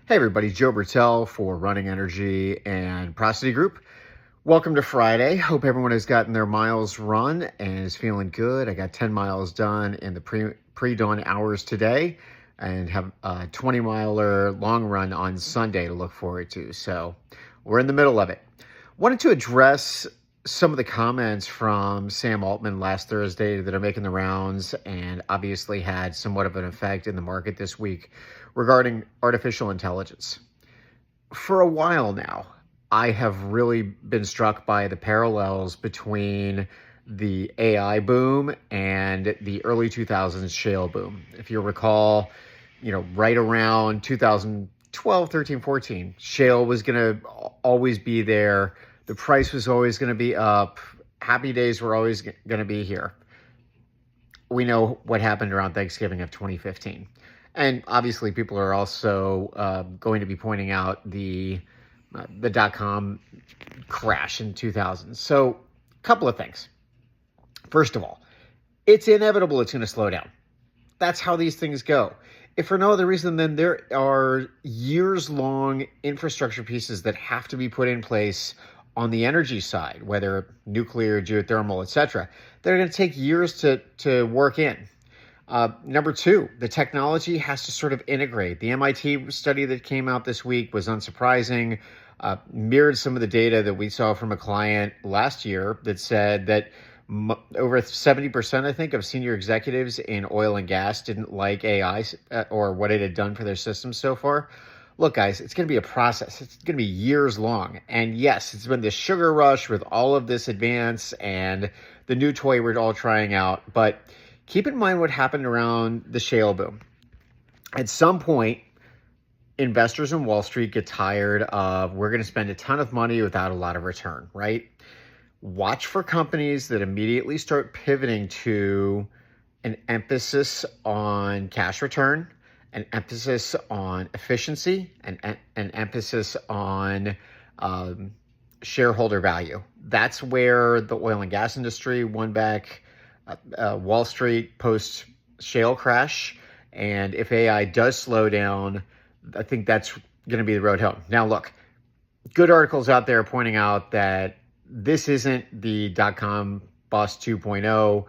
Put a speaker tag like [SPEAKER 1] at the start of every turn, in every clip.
[SPEAKER 1] Hey everybody, Joe Bertel for Running Energy and Prosody Group. Welcome to Friday. Hope everyone has gotten their miles run and is feeling good. I got 10 miles done in the pre-dawn hours today and have a 20-miler long run on Sunday to look forward to. So we're in the middle of it. Wanted to address some of the comments from Sam Altman last Thursday that are making the rounds and obviously had somewhat of an effect in the market this week regarding artificial intelligence. For a while now, I have really been struck by the parallels between the AI boom and the early 2000s shale boom. If you recall, right around 2012, 13, 14, shale was going to always be there. The price was always going to be up. Happy days were always going to be here. We know what happened around Thanksgiving of 2015. And obviously, people are also going to be pointing out the dot-com crash in 2000. So, a couple of things. First of all, it's inevitable it's going to slow down. That's how these things go. If for no other reason, then there are years-long infrastructure pieces that have to be put in place on the energy side, whether nuclear, geothermal, etc., that are going to take years to work in. Number two, the technology has to sort of integrate. The MIT study that came out this week was unsurprising, mirrored some of the data that we saw from a client last year that said that over 70%, I think, of senior executives in oil and gas didn't like AI or what it had done for their systems so far. Look, guys, it's going to be a process. It's going to be years long. And yes, it's been this sugar rush with all of this advance and the new toy we're all trying out. But keep in mind what happened around the shale boom. At some point, investors in Wall Street get tired of, we're going to spend a ton of money without a lot of return, right? Watch for companies that immediately start pivoting to an emphasis on cash return, an emphasis on efficiency, and an emphasis on shareholder value. That's where the oil and gas industry won back Wall Street post shale crash. And if AI does slow down, I think that's going to be the road home. Now, look, good articles out there pointing out that this isn't the dot-com bust 2.0.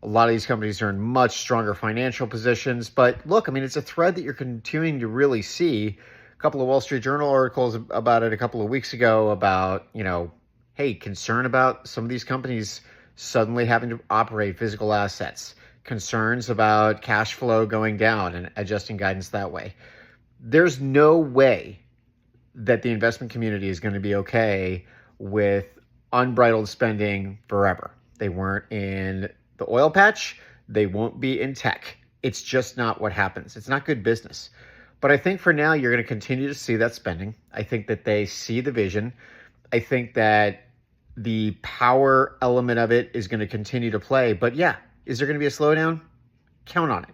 [SPEAKER 1] A lot of these companies are in much stronger financial positions. But look, I mean, it's a thread that you're continuing to really see. A couple of Wall Street Journal articles about it a couple of weeks ago about, hey, concern about some of these companies suddenly having to operate physical assets, concerns about cash flow going down and adjusting guidance that way. There's no way that the investment community is going to be okay with unbridled spending forever. They weren't in the oil patch. They won't be in tech. It's just not what happens. It's not good business. But I think for now, you're going to continue to see that spending. I think that they see the vision. I think that the power element of it is going to continue to play. But yeah, is there going to be a slowdown? Count on it.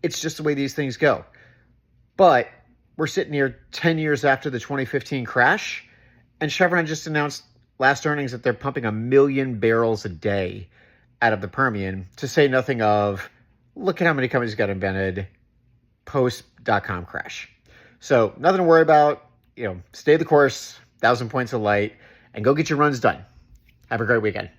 [SPEAKER 1] It's just the way these things go. But we're sitting here 10 years after the 2015 crash, and Chevron just announced last earnings that they're pumping 1 million barrels a day out of the Permian, to say nothing of, look at how many companies got invented post dot-com crash. So nothing to worry about. Stay the course, 1,000 points of light, and go get your runs done. Have a great weekend.